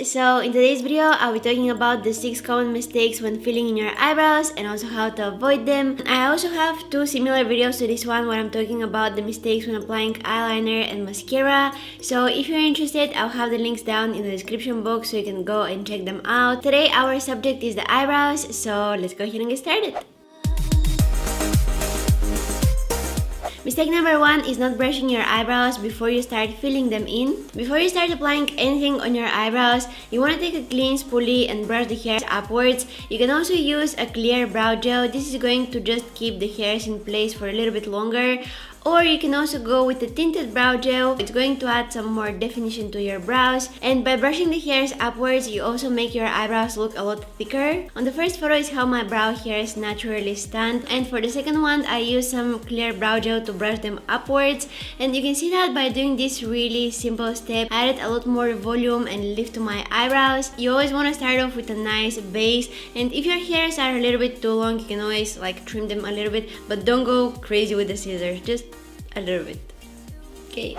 so in today's video I'll be talking about the 6 common mistakes when filling in your eyebrows and also how to avoid them. I also have 2 similar videos to this one where I'm talking about the mistakes when applying eyeliner and mascara, so if you're interested I'll have the links down in the description box so you can go and check them out. Today our subject is the eyebrows, so let's go ahead and get started. Mistake number 1 is not brushing your eyebrows before you start filling them in. Before you start applying anything on your eyebrows, you want to take a clean spoolie and brush the hairs upwards. You can also use a clear brow gel. This is going to just keep the hairs in place for a little bit longer. Or you can also go with the tinted brow gel. It's going to add some more definition to your brows. And by brushing the hairs upwards, you also make your eyebrows look a lot thicker. On the first photo is how my brow hairs naturally stand. And for the second one, I use some clear brow gel to brush them upwards. And you can see that by doing this really simple step, I added a lot more volume and lift to my eyebrows. You always want to start off with a nice base. And if your hairs are a little bit too long, you can always trim them a little bit. But don't go crazy with the scissors. Just a little bit. Okay.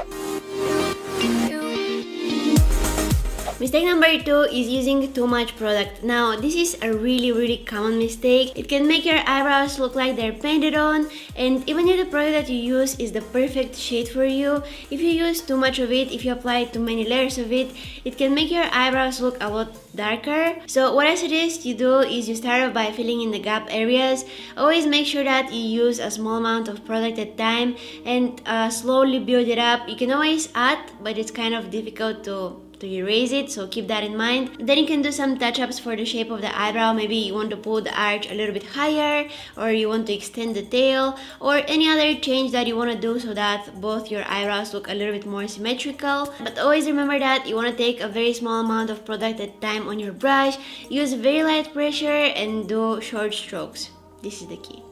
Mistake number 2 is using too much product. Now, this is a really common mistake. It can make your eyebrows look like they're painted on, and even if the product that you use is the perfect shade for you, if you use too much of it, if you apply too many layers of it, it can make your eyebrows look a lot darker. So what I suggest you do is you start off by filling in the gap areas. Always make sure that you use a small amount of product at a time and slowly build it up. You can always add, but it's kind of difficult to erase it, so keep that in mind. Then you can do some touch-ups for the shape of the eyebrow. Maybe you want to pull the arch a little bit higher, or you want to extend the tail, or any other change that you want to do so that both your eyebrows look a little bit more symmetrical. But always remember that you want to take a very small amount of product at a time on your brush, use very light pressure, and do short strokes. This is the key.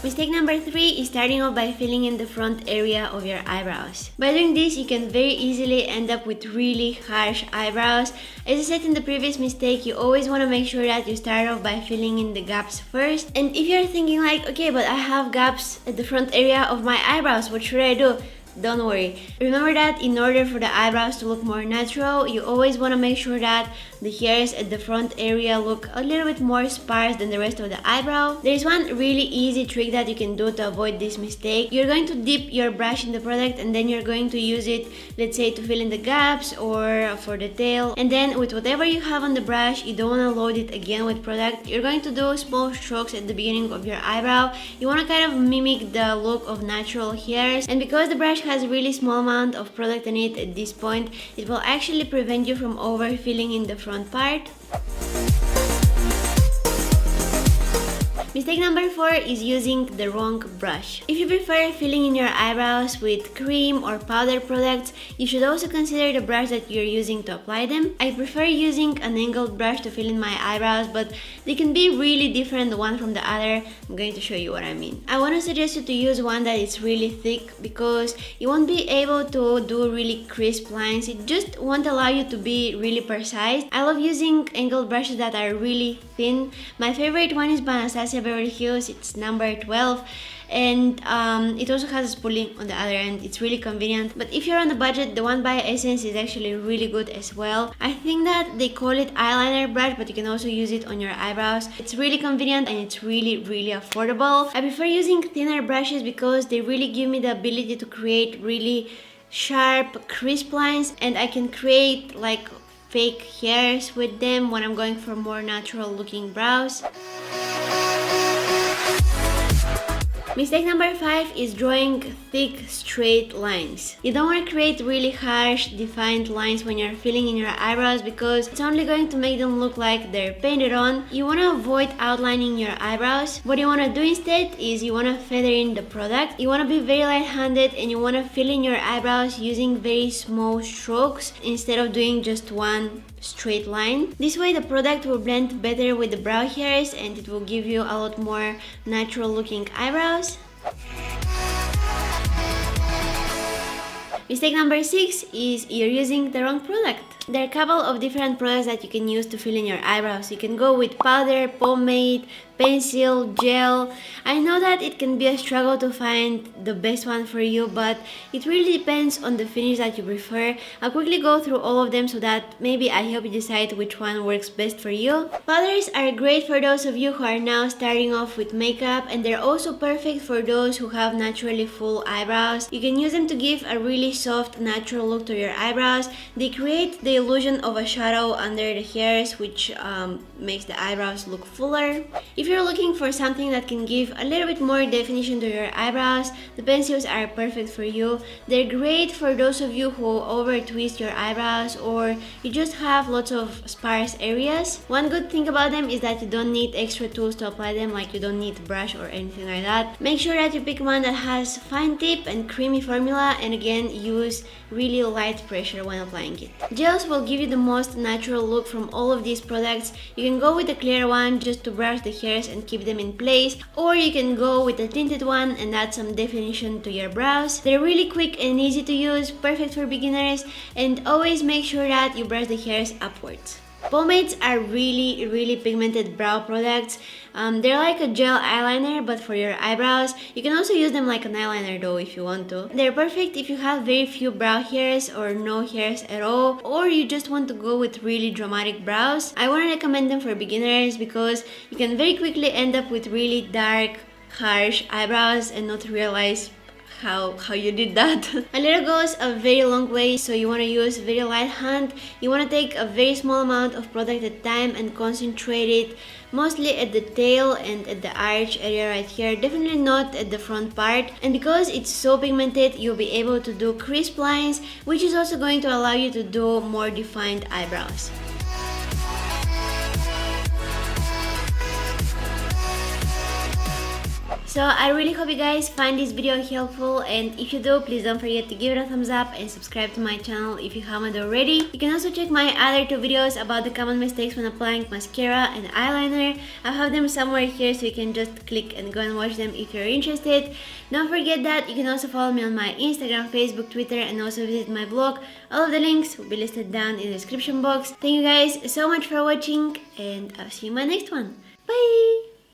Mistake number 3 is starting off by filling in the front area of your eyebrows. By doing this, you can very easily end up with really harsh eyebrows. As I said in the previous mistake, you always want to make sure that you start off by filling in the gaps first. And if you're thinking okay, but I have gaps at the front area of my eyebrows, what should I do? Don't worry. Remember that in order for the eyebrows to look more natural, you always want to make sure that the hairs at the front area look a little bit more sparse than the rest of the eyebrow. There is one really easy trick that you can do to avoid this mistake. You're going to dip your brush in the product and then you're going to use it, let's say, to fill in the gaps or for the tail. And then with whatever you have on the brush, you don't want to load it again with product. You're going to do small strokes at the beginning of your eyebrow. You want to kind of mimic the look of natural hairs. And because the brush has a really small amount of product in it at this point, it will actually prevent you from overfilling in the front part. Mistake number 4 is using the wrong brush. If you prefer filling in your eyebrows with cream or powder products, you should also consider the brush that you're using to apply them. I prefer using an angled brush to fill in my eyebrows, but they can be really different one from the other. I'm going to show you what I mean. I want to suggest you to use one that is really thick because you won't be able to do really crisp lines. It just won't allow you to be really precise. I love using angled brushes that are really thin. My favorite one is by Anastasia Beverly Hills. It's number 12, and it also has a spoolie on the other end. It's really convenient. But if you're on a budget, the one by Essence is actually really good as well. I think that they call it eyeliner brush, but you can also use it on your eyebrows. It's really convenient and it's really affordable. I prefer using thinner brushes because they really give me the ability to create really sharp, crisp lines, and I can create fake hairs with them when I'm going for more natural looking brows. Mistake number 5 is drawing thick, straight lines. You don't want to create really harsh, defined lines when you're filling in your eyebrows because it's only going to make them look like they're painted on. You want to avoid outlining your eyebrows. What you want to do instead is you want to feather in the product. You want to be very light-handed and you want to fill in your eyebrows using very small strokes instead of doing just one straight line. This way the product will blend better with the brow hairs and it will give you a lot more natural looking eyebrows. Mistake number 6 is you're using the wrong product. There are a couple of different products that you can use to fill in your eyebrows. You can go with powder, pomade, pencil, gel. I know that it can be a struggle to find the best one for you, but it really depends on the finish that you prefer. I'll quickly go through all of them so that maybe I help you decide which one works best for you. Powders are great for those of you who are now starting off with makeup, and they're also perfect for those who have naturally full eyebrows. You can use them to give a really soft, natural look to your eyebrows. They create the illusion of a shadow under the hairs, which makes the eyebrows look fuller. If you're looking for something that can give a little bit more definition to your eyebrows, the pencils are perfect for you. They're great for those of you who over twist your eyebrows or you just have lots of sparse areas. One good thing about them is that you don't need extra tools to apply them, like you don't need a brush or anything like that. Make sure that you pick one that has fine tip and creamy formula, and again, use really light pressure when applying it. Gels will give you the most natural look from all of these products. You can go with the clear one just to brush the hair and keep them in place, or you can go with a tinted one and add some definition to your brows. They're really quick and easy to use, perfect for beginners, and always make sure that you brush the hairs upwards. Pomades are really pigmented brow products. They're like a gel eyeliner but for your eyebrows. You can also use them like an eyeliner though if you want to. They're perfect if you have very few brow hairs or no hairs at all, or you just want to go with really dramatic brows. I wouldn't recommend them for beginners because you can very quickly end up with really dark, harsh eyebrows and not realize how you did that. A little goes a very long way, so you want to use very light hand. You want to take a very small amount of product at a time and concentrate it mostly at the tail and at the arch area right here, definitely not at the front part. And because it's so pigmented, you'll be able to do crisp lines, which is also going to allow you to do more defined eyebrows. So I really hope you guys find this video helpful, and if you do, please don't forget to give it a thumbs up and subscribe to my channel if you haven't already. You can also check my other two videos about the common mistakes when applying mascara and eyeliner. I have them somewhere here so you can just click and go and watch them if you're interested. Don't forget that you can also follow me on my Instagram, Facebook, Twitter, and also visit my blog. All of the links will be listed down in the description box. Thank you guys so much for watching, and I'll see you in my next one. Bye!